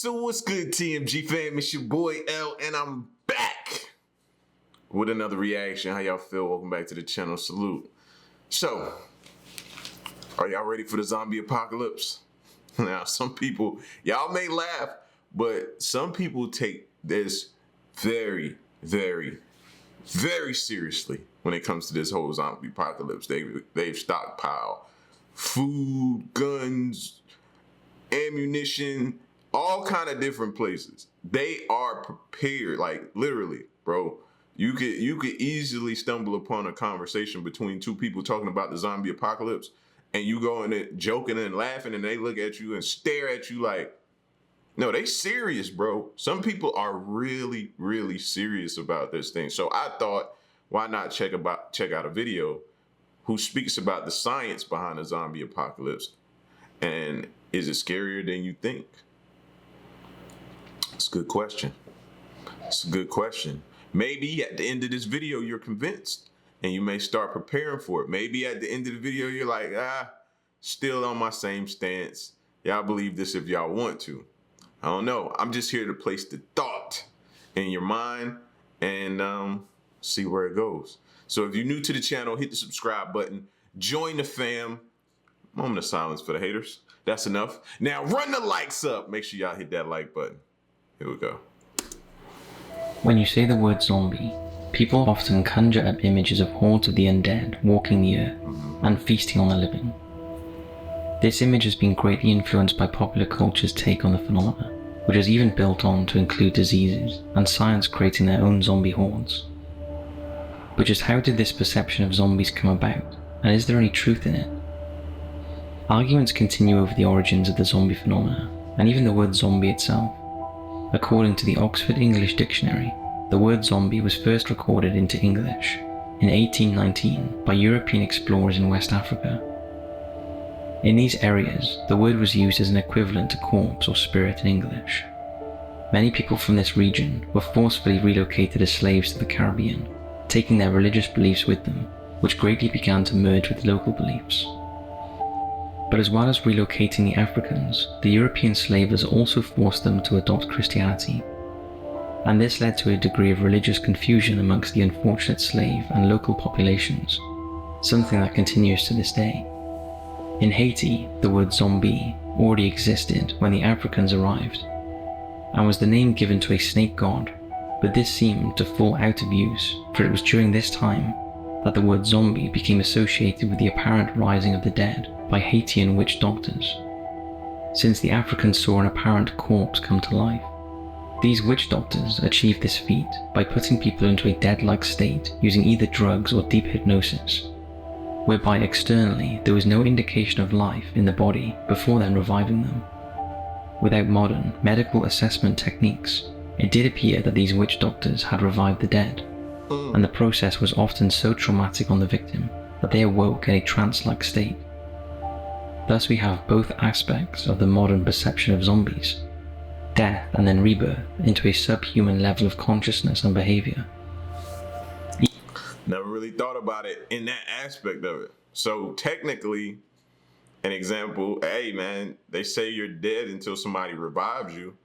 So what's good, TMG fam? It's your boy L, and I'm back with another reaction. How y'all feel? Welcome back to the channel. Salute. So, are y'all ready for the zombie apocalypse? Now, some people, y'all may laugh, but some people take this very, very, very seriously when it comes to this whole zombie apocalypse. They've stockpiled food, guns, ammunition, all kind of different places. They are prepared, like literally, bro. You could easily stumble upon a conversation between two people talking about the zombie apocalypse, and you go in it joking and laughing, and they look at you and stare at you like, no, they serious, bro. Some people are really, really serious about this thing. So I thought, why not check out a video who speaks about the science behind the zombie apocalypse, and is it scarier than you think? It's a good question. It's a good question. Maybe at the end of this video, you're convinced and you may start preparing for it. Maybe at the end of the video, you're like, still on my same stance. Y'all believe this if y'all want to. I don't know. I'm just here to place the thought in your mind and see where it goes. So if you're new to the channel, hit the subscribe button. Join the fam. Moment of silence for the haters. That's enough. Now run the likes up. Make sure y'all hit that like button. Here we go. When you say the word zombie, people often conjure up images of hordes of the undead walking the earth and feasting on the living. This image has been greatly influenced by popular culture's take on the phenomena, which has even built on to include diseases and science creating their own zombie hordes. But just how did this perception of zombies come about, and is there any truth in it? Arguments continue over the origins of the zombie phenomena, and even the word zombie itself. According to the Oxford English Dictionary, the word zombie was first recorded into English in 1819 by European explorers in West Africa. In these areas, the word was used as an equivalent to corpse or spirit in English. Many people from this region were forcefully relocated as slaves to the Caribbean, taking their religious beliefs with them, which greatly began to merge with local beliefs. But as well as relocating the Africans, the European slavers also forced them to adopt Christianity. And this led to a degree of religious confusion amongst the unfortunate slave and local populations, something that continues to this day. In Haiti, the word zombie already existed when the Africans arrived, and was the name given to a snake god, but this seemed to fall out of use, for it was during this time that the word zombie became associated with the apparent rising of the dead by Haitian witch doctors. Since the Africans saw an apparent corpse come to life, these witch doctors achieved this feat by putting people into a dead-like state using either drugs or deep hypnosis, whereby externally there was no indication of life in the body before then reviving them. Without modern medical assessment techniques, it did appear that these witch doctors had revived the dead, and the process was often so traumatic on the victim that they awoke in a trance-like state. Thus we have both aspects of the modern perception of zombies, death and then rebirth into a subhuman level of consciousness and behavior. Never really thought about it in that aspect of it. So technically, an example, hey man, they say you're dead until somebody revives you.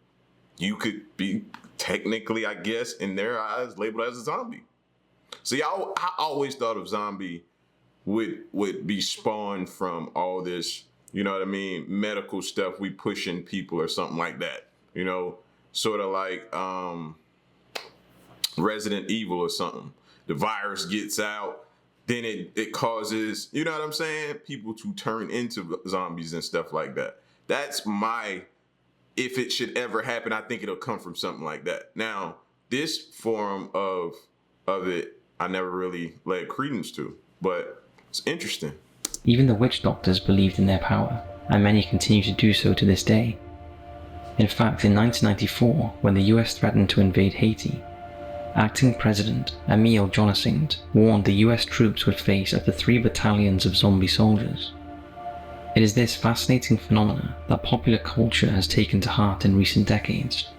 You could be technically, I guess, in their eyes, labeled as a zombie. See, I always thought of zombie would be spawned from all this, you know what I mean, medical stuff we pushing people or something like that. You know, sort of like Resident Evil or something. The virus gets out, then it causes, you know what I'm saying, people to turn into zombies and stuff like that. That's my, if it should ever happen, I think it'll come from something like that. Now, this form of it, I never really laid credence to, but it's interesting. Even the witch doctors believed in their power, and many continue to do so to this day. In fact, in 1994, when the US threatened to invade Haiti, acting President Emile Jonassing warned the US troops would face up to 3 battalions of zombie soldiers. It is this fascinating phenomena that popular culture has taken to heart in recent decades.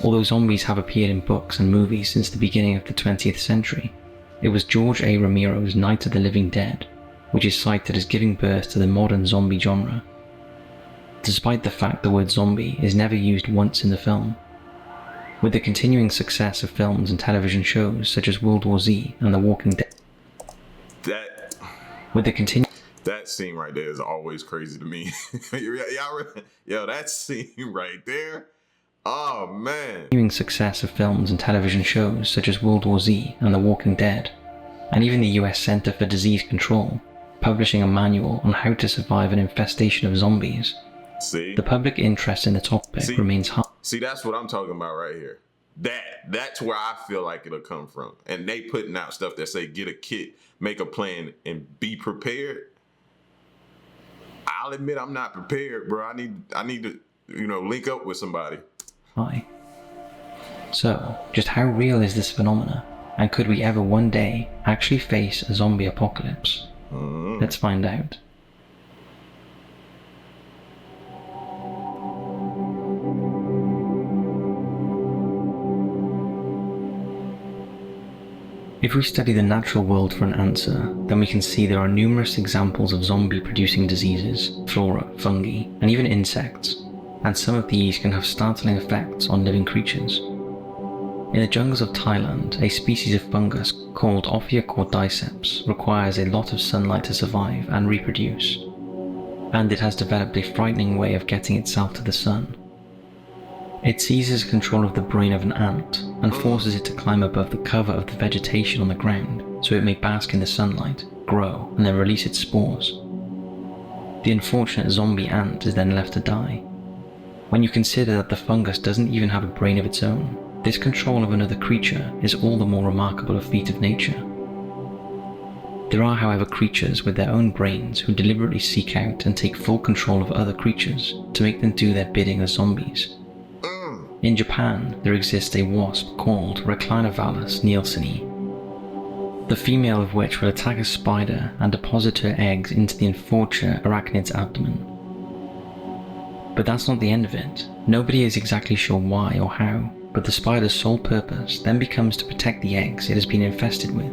Although zombies have appeared in books and movies since the beginning of the 20th century, it was George A. Romero's Night of the Living Dead which is cited as giving birth to the modern zombie genre. despite the fact the word zombie is never used once in the film. With the continuing success of films and television shows such as World War Z and The Walking Dead, that scene right there is always crazy to me. Yo, that scene right there. Oh man. Continuing success of films and television shows such as World War Z and The Walking Dead, and even the US Center for Disease Control publishing a manual on how to survive an infestation of zombies. See? The public interest in the topic remains high. See, that's what I'm talking about right here. That's where I feel like it'll come from. And they putting out stuff that say get a kit, make a plan, and be prepared. I'll admit I'm not prepared, bro. I need to, link up with somebody. Hi. So, just how real is this phenomena? And could we ever one day actually face a zombie apocalypse? Let's find out. If we study the natural world for an answer, then we can see there are numerous examples of zombie-producing diseases, flora, fungi, and even insects, and some of these can have startling effects on living creatures. In the jungles of Thailand, a species of fungus called Ophiocordyceps requires a lot of sunlight to survive and reproduce, and it has developed a frightening way of getting itself to the sun. It seizes control of the brain of an ant and forces it to climb above the cover of the vegetation on the ground so it may bask in the sunlight, grow, and then release its spores. The unfortunate zombie ant is then left to die. When you consider that the fungus doesn't even have a brain of its own, this control of another creature is all the more remarkable a feat of nature. There are, however, creatures with their own brains who deliberately seek out and take full control of other creatures to make them do their bidding as zombies. In Japan, there exists a wasp called Reclinovalus nielseni, the female of which will attack a spider and deposit her eggs into the unfortunate arachnid's abdomen. But that's not the end of it. Nobody is exactly sure why or how, but the spider's sole purpose then becomes to protect the eggs it has been infested with.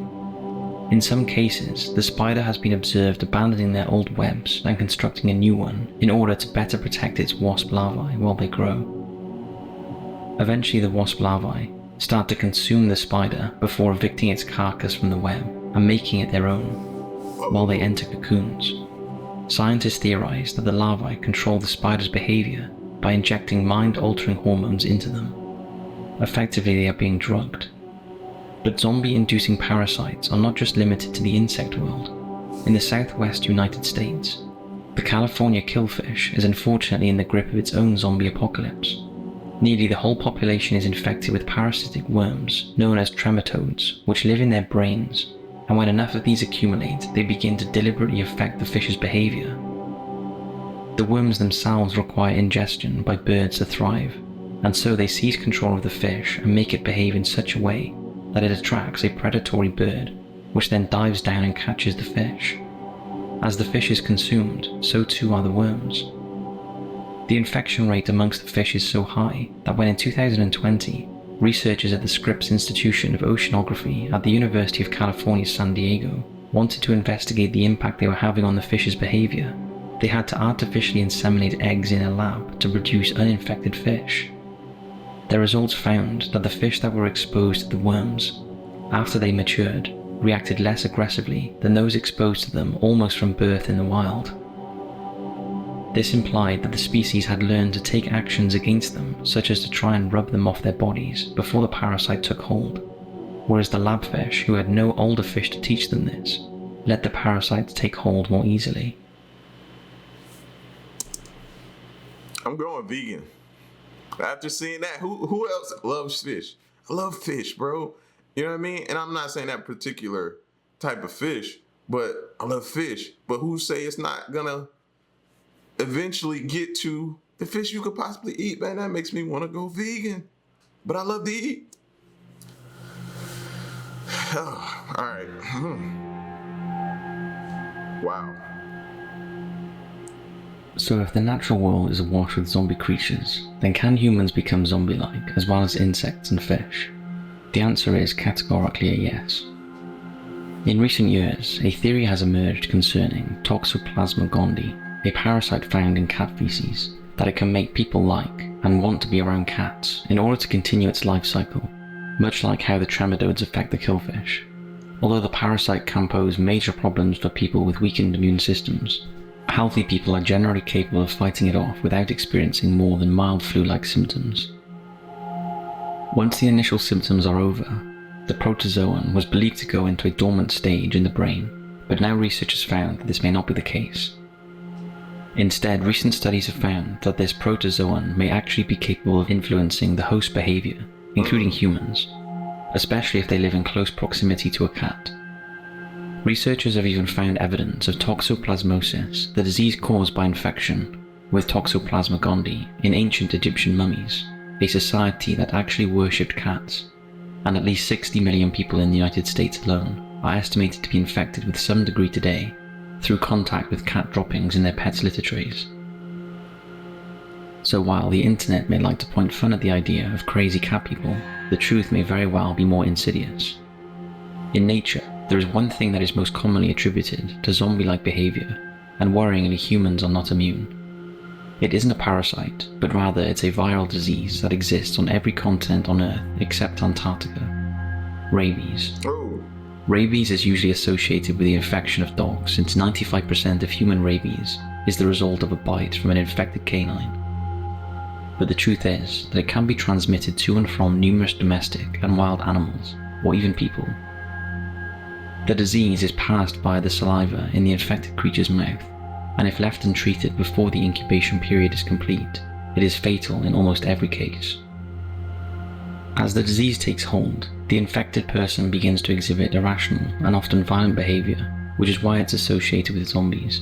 In some cases, the spider has been observed abandoning their old webs and constructing a new one in order to better protect its wasp larvae while they grow. Eventually the wasp larvae start to consume the spider before evicting its carcass from the web and making it their own, while they enter cocoons. Scientists theorize that the larvae control the spider's behavior by injecting mind-altering hormones into them. Effectively, they are being drugged. But zombie-inducing parasites are not just limited to the insect world. In the southwest United States, the California killfish is unfortunately in the grip of its own zombie apocalypse. Nearly the whole population is infected with parasitic worms known as trematodes, which live in their brains, and when enough of these accumulate, they begin to deliberately affect the fish's behavior. The worms themselves require ingestion by birds to thrive, and so they seize control of the fish and make it behave in such a way that it attracts a predatory bird, which then dives down and catches the fish. As the fish is consumed, so too are the worms. The infection rate amongst the fish is so high that when in 2020, researchers at the Scripps Institution of Oceanography at the University of California, San Diego, wanted to investigate the impact they were having on the fish's behavior, they had to artificially inseminate eggs in a lab to produce uninfected fish. Their results found that the fish that were exposed to the worms, after they matured, reacted less aggressively than those exposed to them almost from birth in the wild. This implied that the species had learned to take actions against them, such as to try and rub them off their bodies before the parasite took hold, whereas the lab fish, who had no older fish to teach them this, let the parasites take hold more easily. I'm going vegan. After seeing that, who else loves fish? I love fish, bro. You know what I mean? And I'm not saying that particular type of fish, but I love fish. But who say it's not gonna eventually get to the fish you could possibly eat, man? That makes me want to go vegan. But I love to eat. Oh, all right. Wow. So if the natural world is awash with zombie creatures, then can humans become zombie-like as well as insects and fish? The answer is categorically a yes. In recent years, a theory has emerged concerning Toxoplasma gondii, a parasite found in cat feces, that it can make people like and want to be around cats in order to continue its life cycle, much like how the tremedodes affect the killfish. Although the parasite can pose major problems for people with weakened immune systems, healthy people are generally capable of fighting it off without experiencing more than mild flu-like symptoms. Once the initial symptoms are over, the protozoan was believed to go into a dormant stage in the brain, but now researchers found that this may not be the case. Instead, recent studies have found that this protozoan may actually be capable of influencing the host behavior, including humans, especially if they live in close proximity to a cat. Researchers have even found evidence of toxoplasmosis, the disease caused by infection with Toxoplasma gondii, in ancient Egyptian mummies, a society that actually worshipped cats, and at least 60 million people in the United States alone are estimated to be infected with some degree today through contact with cat droppings in their pets' litter trays. So while the internet may like to point fun at the idea of crazy cat people, the truth may very well be more insidious. In nature, there is one thing that is most commonly attributed to zombie-like behavior, and worryingly humans are not immune. It isn't a parasite, but rather it's a viral disease that exists on every continent on Earth except Antarctica. Rabies. Rabies is usually associated with the infection of dogs, since 95% of human rabies is the result of a bite from an infected canine. But the truth is that it can be transmitted to and from numerous domestic and wild animals, or even people. The disease is passed via the saliva in the infected creature's mouth, and if left untreated before the incubation period is complete, it is fatal in almost every case. As the disease takes hold, the infected person begins to exhibit irrational and often violent behavior, which is why it's associated with zombies.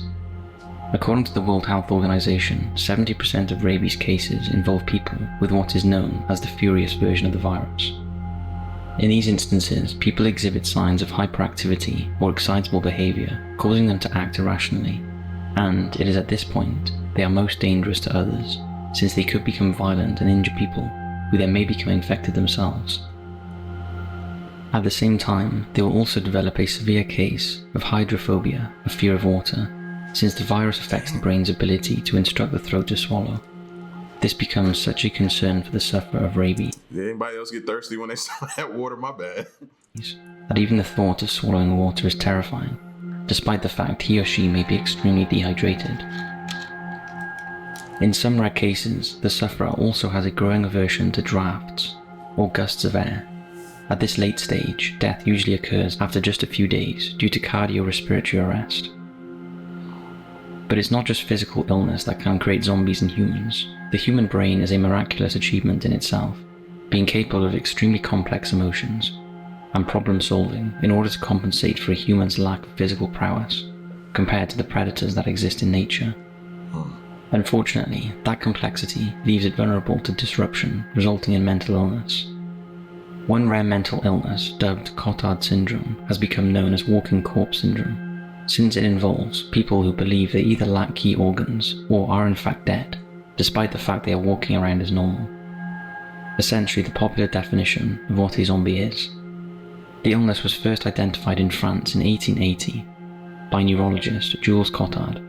According to the World Health Organization, 70% of rabies cases involve people with what is known as the furious version of the virus. In these instances, people exhibit signs of hyperactivity or excitable behavior, causing them to act irrationally, and it is at this point they are most dangerous to others, since they could become violent and injure people, who then may become infected themselves. At the same time, they will also develop a severe case of hydrophobia, a fear of water, since the virus affects the brain's ability to instruct the throat to swallow. This becomes such a concern for the sufferer of rabies. Did anybody else get thirsty when they saw that water? My bad. That even the thought of swallowing water is terrifying, despite the fact he or she may be extremely dehydrated. In some rare cases, the sufferer also has a growing aversion to drafts, or gusts of air. At this late stage, death usually occurs after just a few days due to cardiorespiratory arrest. But it's not just physical illness that can create zombies in humans. The human brain is a miraculous achievement in itself, being capable of extremely complex emotions and problem solving in order to compensate for a human's lack of physical prowess compared to the predators that exist in nature. Unfortunately, that complexity leaves it vulnerable to disruption, resulting in mental illness. One rare mental illness, dubbed Cotard syndrome, has become known as walking corpse syndrome, since it involves people who believe they either lack key organs or are in fact dead, despite the fact they are walking around as normal. Essentially the popular definition of what a zombie is. The illness was first identified in France in 1880 by neurologist Jules Cotard,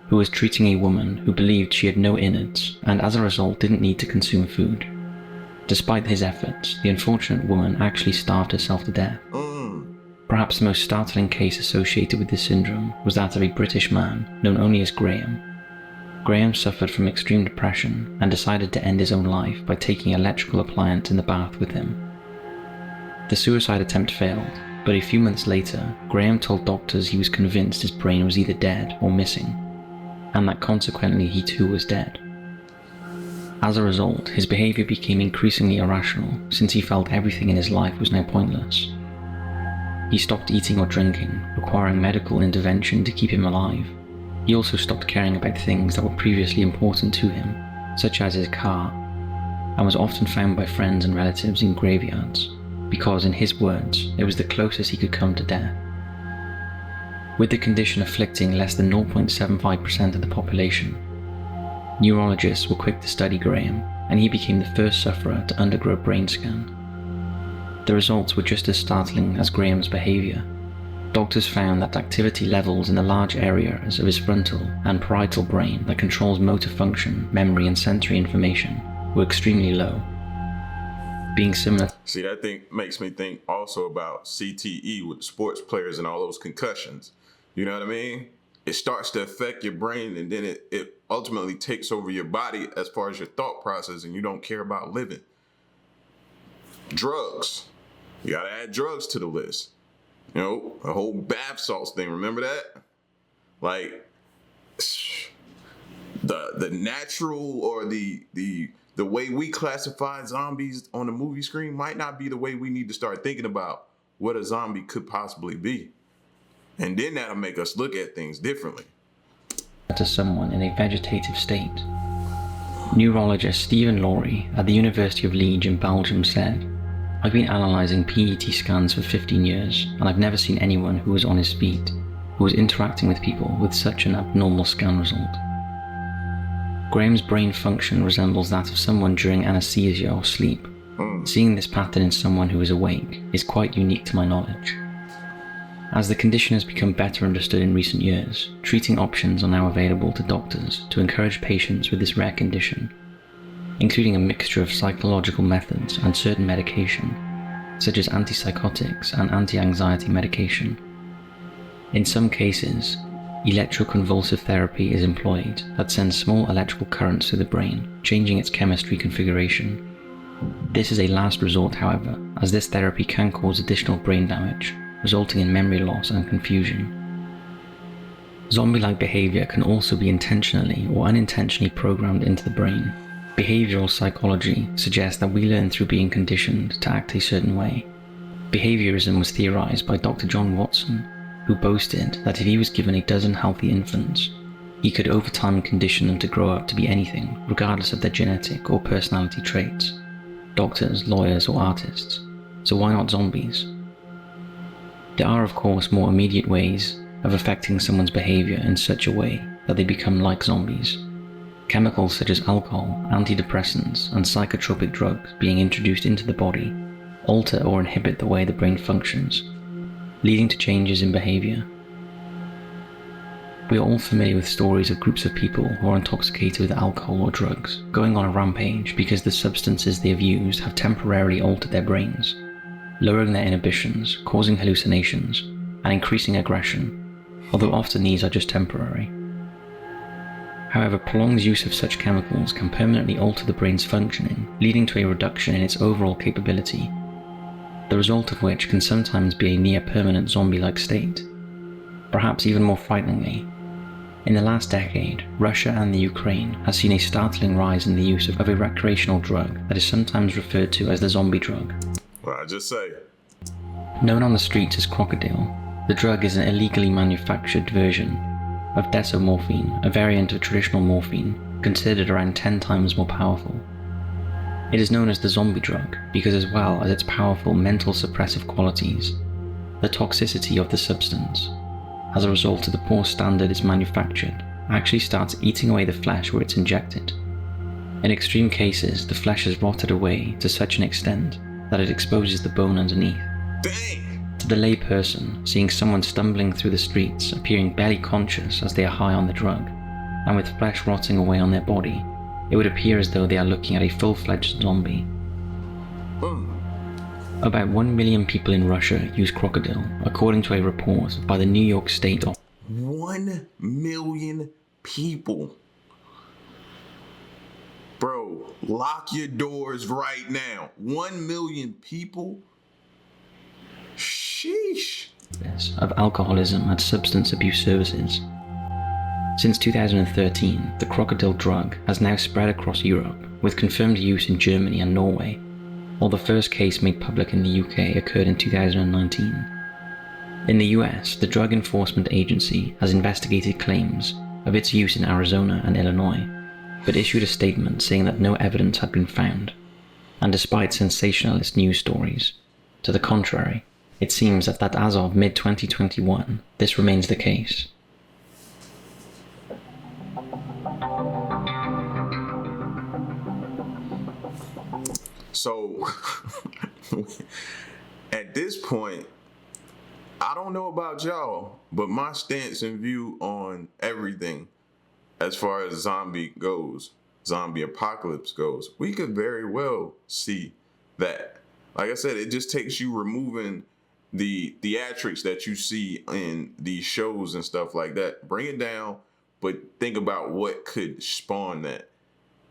who was treating a woman who believed she had no innards and as a result didn't need to consume food. Despite his efforts, the unfortunate woman actually starved herself to death. Perhaps the most startling case associated with this syndrome was that of a British man known only as Graham. Graham suffered from extreme depression and decided to end his own life by taking an electrical appliance in the bath with him. The suicide attempt failed, but a few months later, Graham told doctors he was convinced his brain was either dead or missing, and that consequently he too was dead. As a result, his behavior became increasingly irrational since he felt everything in his life was now pointless. He stopped eating or drinking, requiring medical intervention to keep him alive. He also stopped caring about things that were previously important to him, such as his car, and was often found by friends and relatives in graveyards, because in his words, it was the closest he could come to death. With the condition afflicting less than 0.75% of the population, neurologists were quick to study Graham, and he became the first sufferer to undergo a brain scan. The results were just as startling as Graham's behavior. Doctors found that activity levels in the large areas of his frontal and parietal brain that controls motor function, memory, and sensory information were extremely low, being similar. See, that thing makes me think also about CTE with sports players and all those concussions. You know what I mean? It starts to affect your brain, and then it ultimately takes over your body as far as your thought process, and you don't care about living. Drugs. You gotta add drugs to the list. You know, a whole bath salts thing. Remember that? Like the natural or the way we classify zombies on the movie screen might not be the way we need to start thinking about what a zombie could possibly be. And then that'll make us look at things differently. To someone in a vegetative state. Neurologist Stephen Laurie at the University of Liege in Belgium said, "I've been analysing PET scans for 15 years, and I've never seen anyone who was on his feet, who was interacting with people with such an abnormal scan result." Graham's brain function resembles that of someone during anesthesia or sleep. Seeing this pattern in someone who is awake is quite unique to my knowledge. As the condition has become better understood in recent years, treating options are now available to doctors to encourage patients with this rare condition, including a mixture of psychological methods and certain medication, such as antipsychotics and anti-anxiety medication. In some cases, electroconvulsive therapy is employed that sends small electrical currents through the brain, changing its chemistry configuration. This is a last resort, however, as this therapy can cause additional brain damage, resulting in memory loss and confusion. Zombie-like behavior can also be intentionally or unintentionally programmed into the brain. Behavioral psychology suggests that we learn through being conditioned to act a certain way. Behaviorism was theorized by Dr. John Watson, who boasted that if he was given a dozen healthy infants, he could over time condition them to grow up to be anything, regardless of their genetic or personality traits. Doctors, lawyers, or artists. So why not zombies? There are, of course, more immediate ways of affecting someone's behavior in such a way that they become like zombies. Chemicals such as alcohol, antidepressants, and psychotropic drugs being introduced into the body alter or inhibit the way the brain functions, leading to changes in behavior. We are all familiar with stories of groups of people who are intoxicated with alcohol or drugs, going on a rampage because the substances they have used have temporarily altered their brains, lowering their inhibitions, causing hallucinations, and increasing aggression, although often these are just temporary. However, prolonged use of such chemicals can permanently alter the brain's functioning, leading to a reduction in its overall capability, the result of which can sometimes be a near-permanent zombie-like state. Perhaps even more frighteningly, in the last decade, Russia and the Ukraine has seen a startling rise in the use of a recreational drug that is sometimes referred to as the zombie drug. Well, I just say. Known on the streets as crocodile, the drug is an illegally manufactured version of desomorphine, a variant of traditional morphine, considered around 10 times more powerful. It is known as the zombie drug because, as well as its powerful mental suppressive qualities, the toxicity of the substance, as a result of the poor standard it's manufactured, actually starts eating away the flesh where it's injected. In extreme cases, the flesh is rotted away to such an extent that it exposes the bone underneath. Dang! To the lay person, seeing someone stumbling through the streets, appearing barely conscious as they are high on the drug, and with flesh rotting away on their body, it would appear as though they are looking at a full-fledged zombie. About 1 million people in Russia use crocodile, according to a report by the New York State. 1 million people. Bro, lock your doors right now. 1 million people? Sheesh. Of alcoholism and substance abuse services. Since 2013, the crocodile drug has now spread across Europe, with confirmed use in Germany and Norway, while the first case made public in the UK occurred in 2019. In the US, the Drug Enforcement Agency has investigated claims of its use in Arizona and Illinois, but issued a statement saying that no evidence had been found, and despite sensationalist news stories, to the contrary, it seems that as of mid-2021, this remains the case. So, at this point, I don't know about y'all, but my stance and view on everything as far as zombie apocalypse goes, we could very well see that. Like I said, it just takes you removing the theatrics that you see in these shows and stuff like that. Bring it down, but think about what could spawn that.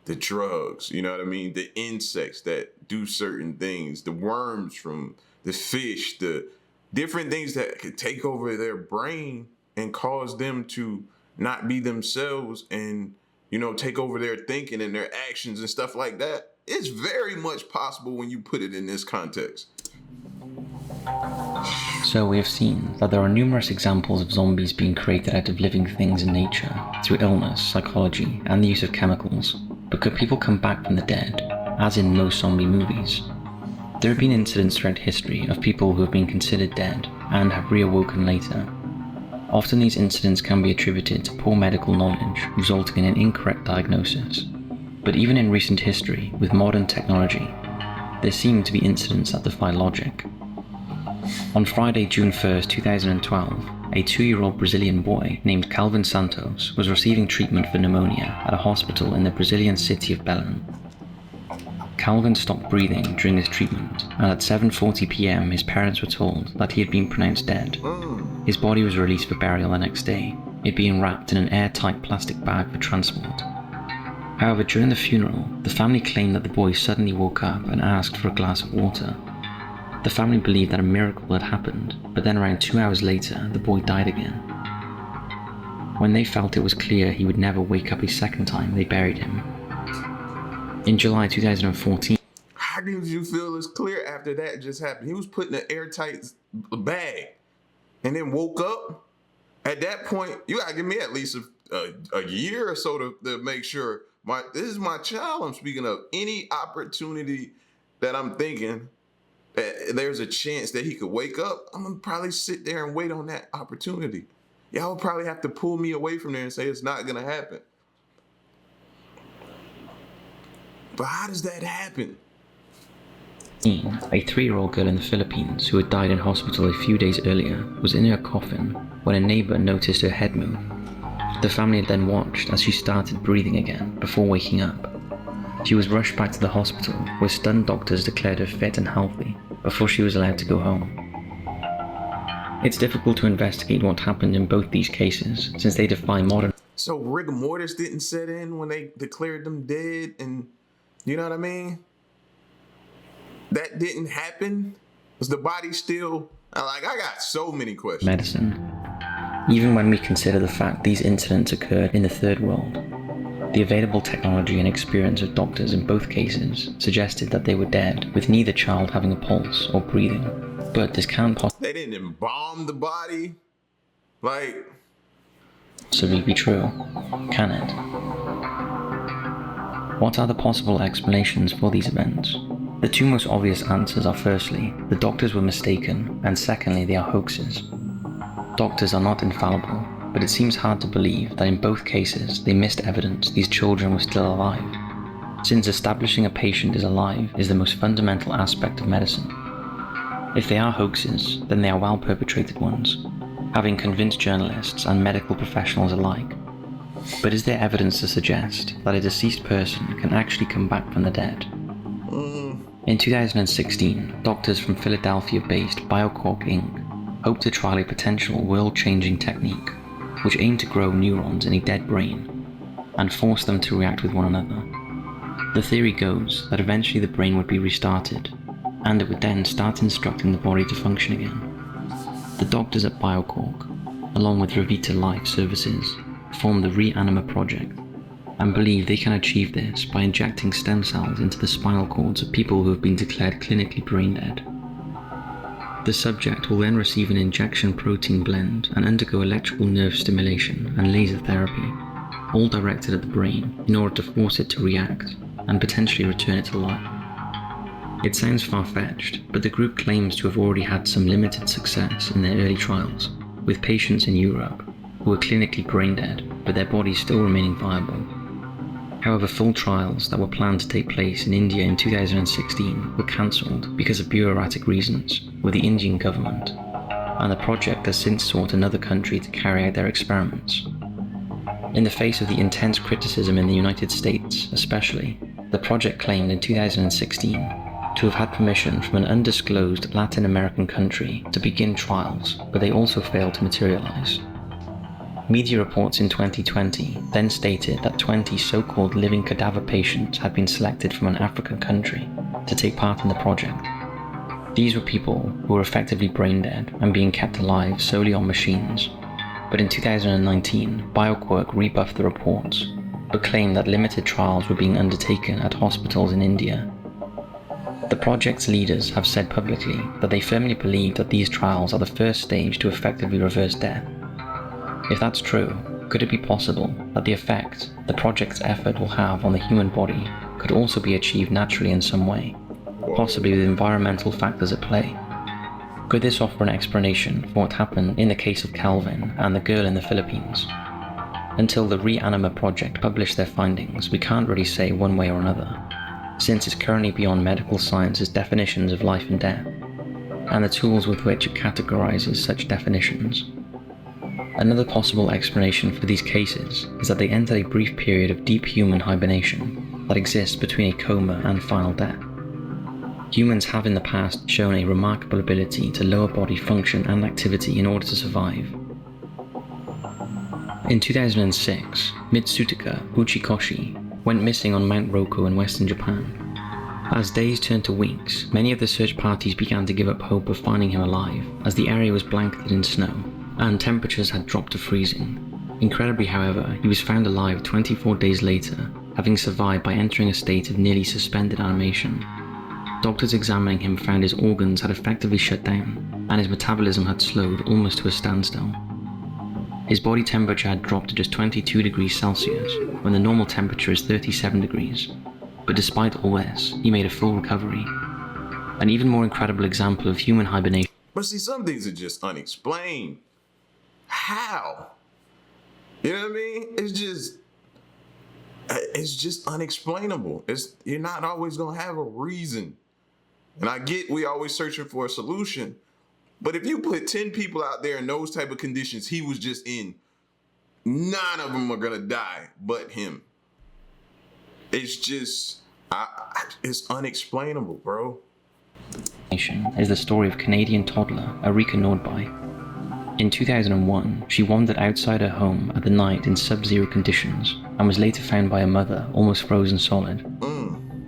The drugs, you know what I mean? The insects that do certain things, the worms from the fish, the different things that could take over their brain and cause them to not be themselves and, take over their thinking and their actions and stuff like that. It's very much possible when you put it in this context. So we have seen that there are numerous examples of zombies being created out of living things in nature through illness, psychology, and the use of chemicals. But could people come back from the dead, as in most zombie movies? There have been incidents throughout history of people who have been considered dead and have reawoken later. Often these incidents can be attributed to poor medical knowledge, resulting in an incorrect diagnosis. But even in recent history, with modern technology, there seem to be incidents that defy logic. On Friday, June 1st, 2012, a 2-year-old Brazilian boy named Calvin Santos was receiving treatment for pneumonia at a hospital in the Brazilian city of Belém. Calvin stopped breathing during his treatment, and at 7:40 p.m. his parents were told that he had been pronounced dead. His body was released for burial the next day, it being wrapped in an airtight plastic bag for transport. However, during the funeral, the family claimed that the boy suddenly woke up and asked for a glass of water. The family believed that a miracle had happened, but then around 2 hours later, the boy died again. When they felt it was clear he would never wake up a second time, they buried him. In July 2014, how did you feel it's clear after that just happened? He was put in an airtight bag and then woke up? At that point, you gotta give me at least a year or so to make sure this is my child I'm speaking of. Any opportunity that I'm thinking that there's a chance that he could wake up, I'm gonna probably sit there and wait on that opportunity. Y'all would probably have to pull me away from there and say it's not gonna happen. But how does that happen? A 3-year-old girl in the Philippines who had died in hospital a few days earlier was in her coffin when a neighbor noticed her head move. The family had then watched as she started breathing again before waking up. She was rushed back to the hospital where stunned doctors declared her fit and healthy before she was allowed to go home. It's difficult to investigate what happened in both these cases since they defy modern... So rigor mortis didn't set in when they declared them dead, and you know what I mean? That didn't happen? Was the body still... I got so many questions. Medicine. Even when we consider the fact these incidents occurred in the third world, the available technology and experience of doctors in both cases suggested that they were dead, with neither child having a pulse or breathing. But this can't They didn't embalm the body? possibly be true, can it? What are the possible explanations for these events? The two most obvious answers are firstly, the doctors were mistaken, and secondly, they are hoaxes. Doctors are not infallible, but it seems hard to believe that in both cases they missed evidence these children were still alive, since establishing a patient is alive is the most fundamental aspect of medicine. If they are hoaxes, then they are well-perpetrated ones, having convinced journalists and medical professionals alike. But is there evidence to suggest that a deceased person can actually come back from the dead? In 2016, doctors from Philadelphia-based BioCork Inc. hoped to trial a potential world-changing technique which aimed to grow neurons in a dead brain and force them to react with one another. The theory goes that eventually the brain would be restarted, and it would then start instructing the body to function again. The doctors at BioCork, along with Revita Life Services, formed the Reanima Project, and believe they can achieve this by injecting stem cells into the spinal cords of people who have been declared clinically brain dead. The subject will then receive an injection protein blend and undergo electrical nerve stimulation and laser therapy, all directed at the brain in order to force it to react and potentially return it to life. It sounds far-fetched, but the group claims to have already had some limited success in their early trials, with patients in Europe who were clinically brain dead, but their bodies still remaining viable. However, full trials that were planned to take place in India in 2016 were cancelled because of bureaucratic reasons with the Indian government, and the project has since sought another country to carry out their experiments. In the face of the intense criticism in the United States, especially, the project claimed in 2016 to have had permission from an undisclosed Latin American country to begin trials, but they also failed to materialize. Media reports in 2020 then stated that 20 so-called living cadaver patients had been selected from an African country to take part in the project. These were people who were effectively brain dead and being kept alive solely on machines. But in 2019, BioQuark rebuffed the reports, but claimed that limited trials were being undertaken at hospitals in India. The project's leaders have said publicly that they firmly believe that these trials are the first stage to effectively reverse death. If that's true, could it be possible that the effect the project's effort will have on the human body could also be achieved naturally in some way, possibly with environmental factors at play? Could this offer an explanation for what happened in the case of Calvin and the girl in the Philippines? Until the Reanima project published their findings, we can't really say one way or another, since it's currently beyond medical science's definitions of life and death, and the tools with which it categorizes such definitions. Another possible explanation for these cases is that they entered a brief period of deep human hibernation that exists between a coma and final death. Humans have in the past shown a remarkable ability to lower body function and activity in order to survive. In 2006, Mitsutika Uchikoshi went missing on Mount Roko in western Japan. As days turned to weeks, many of the search parties began to give up hope of finding him alive, as the area was blanketed in snow, and temperatures had dropped to freezing. Incredibly, however, he was found alive 24 days later, having survived by entering a state of nearly suspended animation. Doctors examining him found his organs had effectively shut down, and his metabolism had slowed almost to a standstill. His body temperature had dropped to just 22 degrees Celsius, when the normal temperature is 37 degrees. But despite all this, he made a full recovery. An even more incredible example of human hibernation. But see, some things are just unexplained. How? You know what I mean? It's just unexplainable. You're not always gonna have a reason. And I get we always searching for a solution, but if you put 10 people out there in those type of conditions he was just in, none of them are gonna die but him. It's just, it's unexplainable, bro. Is the story of Canadian toddler Erika Nordby. In 2001, she wandered outside her home at the night in sub-zero conditions and was later found by her mother almost frozen solid.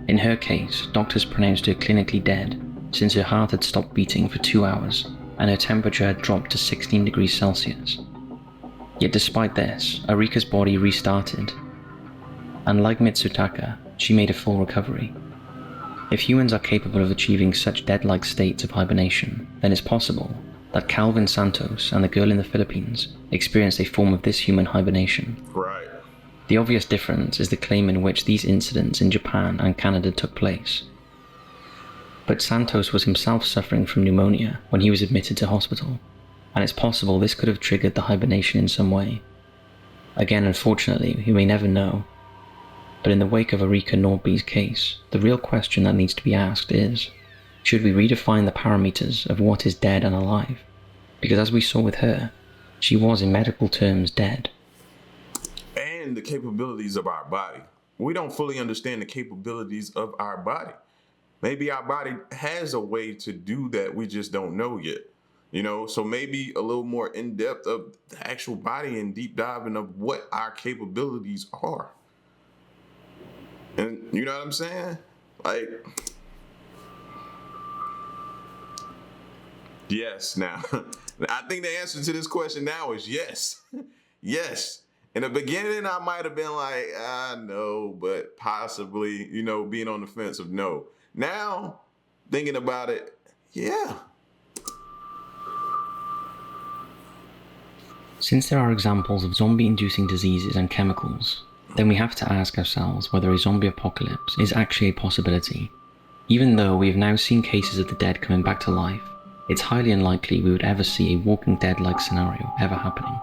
In her case, doctors pronounced her clinically dead since her heart had stopped beating for 2 hours and her temperature had dropped to 16 degrees Celsius. Yet despite this, Erika's body restarted, and like Mitsutaka, she made a full recovery. If humans are capable of achieving such dead-like states of hibernation, then it's possible that Calvin Santos and the girl in the Philippines experienced a form of this human hibernation. Right. The obvious difference is the claim in which these incidents in Japan and Canada took place. But Santos was himself suffering from pneumonia when he was admitted to hospital, and it's possible this could have triggered the hibernation in some way. Again, unfortunately, we may never know. But in the wake of Erika Nordby's case, the real question that needs to be asked is, should we redefine the parameters of what is dead and alive? Because as we saw with her, she was in medical terms dead. And the capabilities of our body. We don't fully understand the capabilities of our body. Maybe our body has a way to do that, we just don't know yet. You know, so maybe a little more in-depth of the actual body and deep diving of what our capabilities are. And you know what I'm saying? Like, yes, now. I think the answer to this question now is yes. Yes. In the beginning, I might have been like, no, but possibly, you know, being on the fence of no. Now, thinking about it, yeah. Since there are examples of zombie-inducing diseases and chemicals, then we have to ask ourselves whether a zombie apocalypse is actually a possibility. Even though we have now seen cases of the dead coming back to life, it's highly unlikely we would ever see a Walking Dead-like scenario ever happening.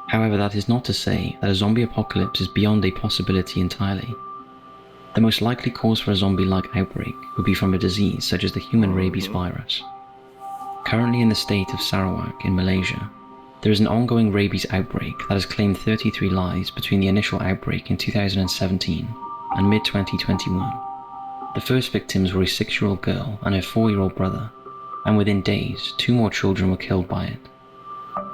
However, that is not to say that a zombie apocalypse is beyond a possibility entirely. The most likely cause for a zombie-like outbreak would be from a disease such as the human rabies virus. Currently in the state of Sarawak in Malaysia, there is an ongoing rabies outbreak that has claimed 33 lives between the initial outbreak in 2017 and mid-2021. The first victims were a 6-year-old girl and her 4-year-old brother, and within days, 2 more children were killed by it.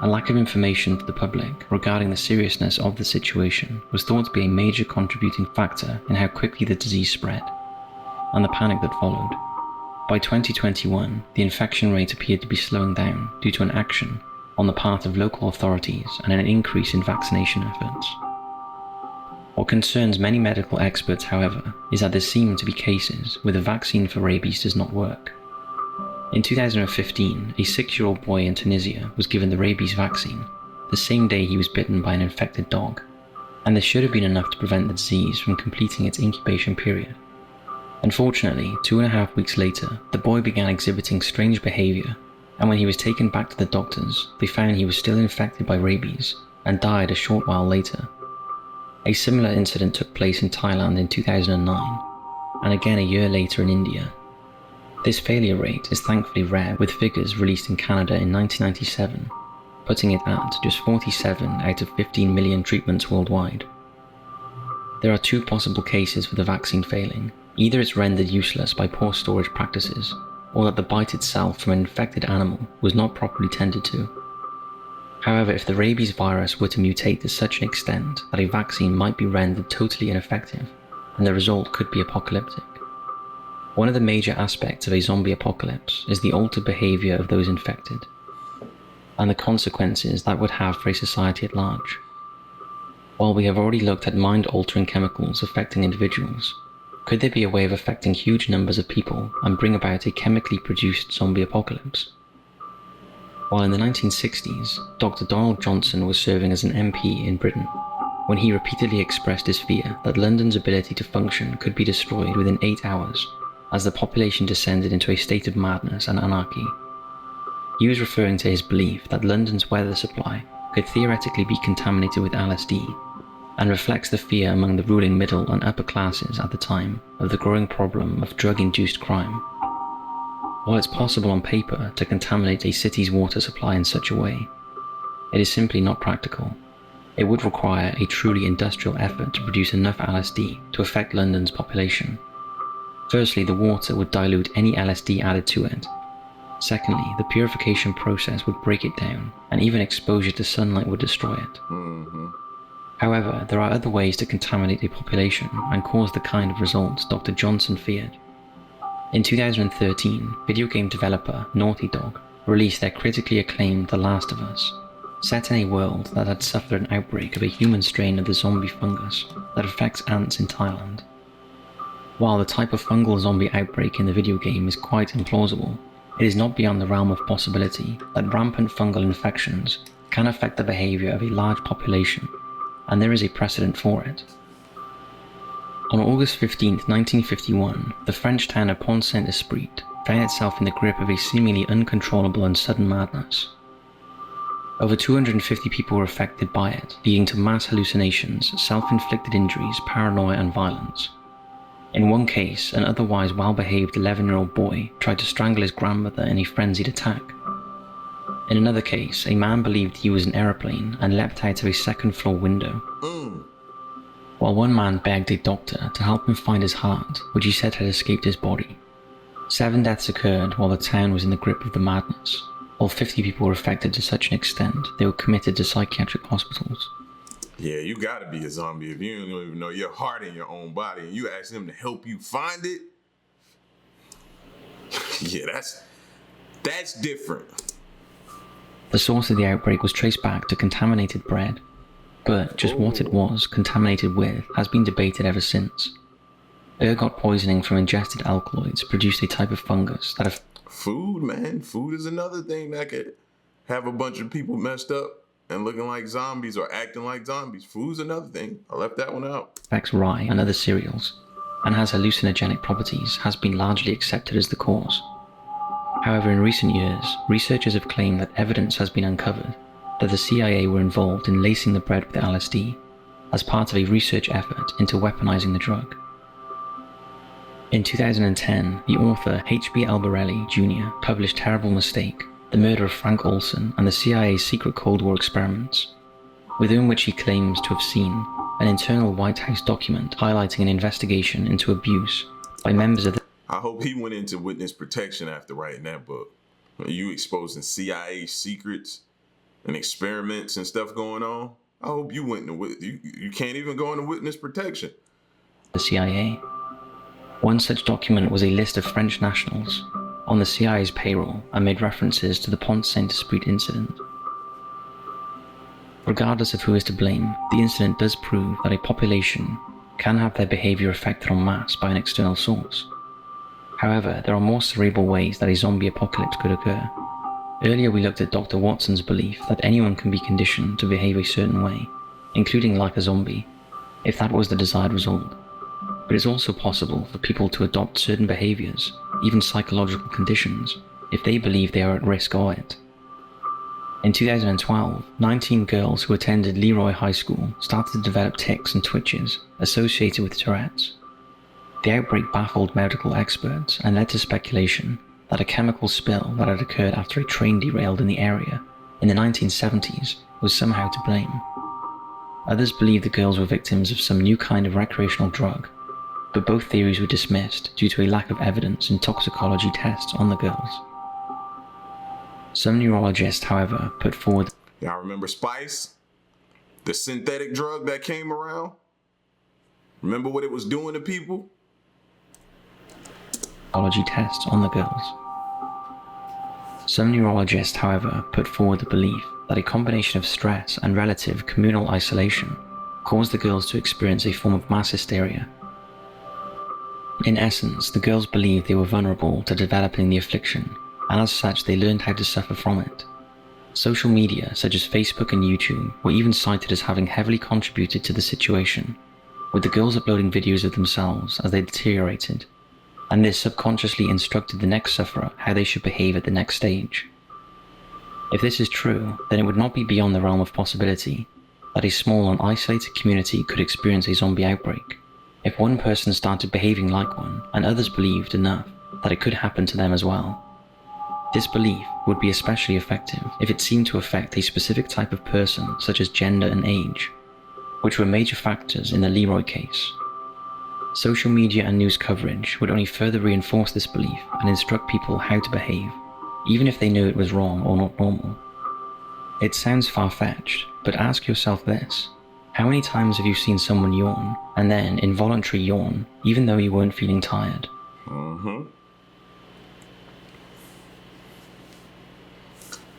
A lack of information to the public regarding the seriousness of the situation was thought to be a major contributing factor in how quickly the disease spread, and the panic that followed. By 2021, the infection rate appeared to be slowing down due to an action on the part of local authorities and an increase in vaccination efforts. What concerns many medical experts, however, is that there seem to be cases where the vaccine for rabies does not work. In 2015, a 6-year-old boy in Tunisia was given the rabies vaccine the same day he was bitten by an infected dog, and this should have been enough to prevent the disease from completing its incubation period. Unfortunately, 2.5 weeks later, the boy began exhibiting strange behavior, and when he was taken back to the doctors, they found he was still infected by rabies and died a short while later. A similar incident took place in Thailand in 2009, and again a year later in India. This failure rate is thankfully rare, with figures released in Canada in 1997, putting it at just 47 out of 15 million treatments worldwide. There are 2 possible cases for the vaccine failing. Either it's rendered useless by poor storage practices, or that the bite itself from an infected animal was not properly tended to. However, if the rabies virus were to mutate to such an extent that a vaccine might be rendered totally ineffective, then the result could be apocalyptic. One of the major aspects of a zombie apocalypse is the altered behavior of those infected, and the consequences that would have for a society at large. While we have already looked at mind-altering chemicals affecting individuals, could there be a way of affecting huge numbers of people and bring about a chemically produced zombie apocalypse? While in the 1960s, Dr. Donald Johnson was serving as an MP in Britain, when he repeatedly expressed his fear that London's ability to function could be destroyed within 8 hours as the population descended into a state of madness and anarchy. He was referring to his belief that London's weather supply could theoretically be contaminated with LSD, and reflects the fear among the ruling middle and upper classes at the time of the growing problem of drug-induced crime. While it's possible on paper to contaminate a city's water supply in such a way, it is simply not practical. It would require a truly industrial effort to produce enough LSD to affect London's population. Firstly, the water would dilute any LSD added to it. Secondly, the purification process would break it down, and even exposure to sunlight would destroy it. However, there are other ways to contaminate a population and cause the kind of results Dr. Johnson feared. In 2013, video game developer Naughty Dog released their critically acclaimed The Last of Us, set in a world that had suffered an outbreak of a human strain of the zombie fungus that affects ants in Thailand. While the type of fungal zombie outbreak in the video game is quite implausible, it is not beyond the realm of possibility that rampant fungal infections can affect the behavior of a large population, and there is a precedent for it. On August 15, 1951, the French town of Pont-Saint-Esprit found itself in the grip of a seemingly uncontrollable and sudden madness. Over 250 people were affected by it, leading to mass hallucinations, self-inflicted injuries, paranoia, and violence. In one case, an otherwise well-behaved 11-year-old boy tried to strangle his grandmother in a frenzied attack. In another case, a man believed he was an aeroplane and leapt out of a second-floor window. While one man begged a doctor to help him find his heart, which he said had escaped his body. 7 deaths occurred while the town was in the grip of the madness. All 50 people were affected to such an extent they were committed to psychiatric hospitals. Yeah, you gotta be a zombie if you don't even know your heart in your own body and you ask them to help you find it. Yeah, that's different. The source of the outbreak was traced back to contaminated bread, but just what it was contaminated with has been debated ever since. Ergot poisoning from ingested alkaloids produced a type of fungus that Food, man. Food is another thing that could have a bunch of people messed up and looking like zombies or acting like zombies. Food's another thing. I left that one out. affects rye and other cereals, and has hallucinogenic properties, has been largely accepted as the cause. However, in recent years, researchers have claimed that evidence has been uncovered that the CIA were involved in lacing the bread with LSD as part of a research effort into weaponizing the drug. In 2010, the author H.B. Albarelli Jr. published Terrible Mistake, The the murder of Frank Olson, and the CIA's secret Cold War experiments, within which he claims to have seen an internal White House document highlighting an investigation into abuse by members of the... I hope he went into witness protection after writing that book. You exposing CIA secrets and experiments and stuff going on. I hope you went into you can't even go into witness protection. The CIA. One such document was a list of French nationals on the CIA's payroll and made references to the Pont Saint-Esprit incident. Regardless of who is to blame, the incident does prove that a population can have their behavior affected en masse by an external source. However, there are more cerebral ways that a zombie apocalypse could occur. Earlier we looked at Dr. Watson's belief that anyone can be conditioned to behave a certain way, including like a zombie, if that was the desired result. But it's also possible for people to adopt certain behaviors, even psychological conditions, if they believe they are at risk of it. In 2012, 19 girls who attended Leroy High School started to develop tics and twitches associated with Tourette's. The outbreak baffled medical experts and led to speculation that a chemical spill that had occurred after a train derailed in the area in the 1970s was somehow to blame. Others believed the girls were victims of some new kind of recreational drug, but both theories were dismissed due to a lack of evidence in toxicology tests on the girls. Some neurologists, however, put forward... Y'all remember Spice? The synthetic drug that came around? Remember what it was doing to people? Tests on the girls. Some neurologists, however, put forward the belief that a combination of stress and relative communal isolation caused the girls to experience a form of mass hysteria. In essence, the girls believed they were vulnerable to developing the affliction, and as such they learned how to suffer from it. Social media, such as Facebook and YouTube, were even cited as having heavily contributed to the situation, with the girls uploading videos of themselves as they deteriorated, and this subconsciously instructed the next sufferer how they should behave at the next stage. If this is true, then it would not be beyond the realm of possibility that a small and isolated community could experience a zombie outbreak, if one person started behaving like one and others believed enough that it could happen to them as well. This belief would be especially effective if it seemed to affect a specific type of person such as gender and age, which were major factors in the Leroy case. Social media and news coverage would only further reinforce this belief and instruct people how to behave, even if they knew it was wrong or not normal. It sounds far-fetched, but ask yourself this: how many times have you seen someone yawn, and then involuntarily yawn, even though you weren't feeling tired?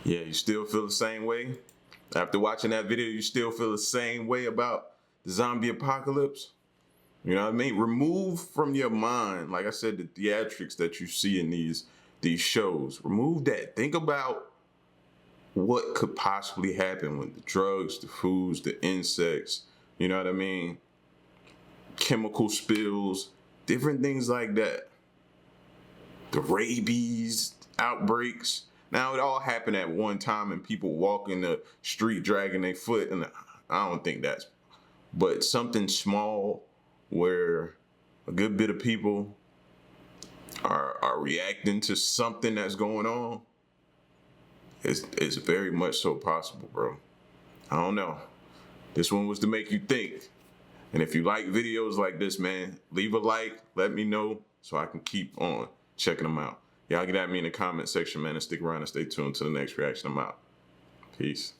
Yeah, you still feel the same way? After watching that video, you still feel the same way about the zombie apocalypse? You know what I mean? Remove from your mind, like I said, the theatrics that you see in these shows. Remove that. Think about what could possibly happen with the drugs, the foods, the insects, you know what I mean? Chemical spills, different things like that. The rabies outbreaks. Now, it all happened at one time and people walking the street dragging their foot, and I don't think that's, but something small where a good bit of people are reacting to something that's going on, it's very much so possible, bro. I don't know. This one was to make you think. And if you like videos like this, man, leave a like, let me know so I can keep on checking them out. Y'all get at me in the comment section, man, and stick around and stay tuned to the next reaction. I'm out. Peace.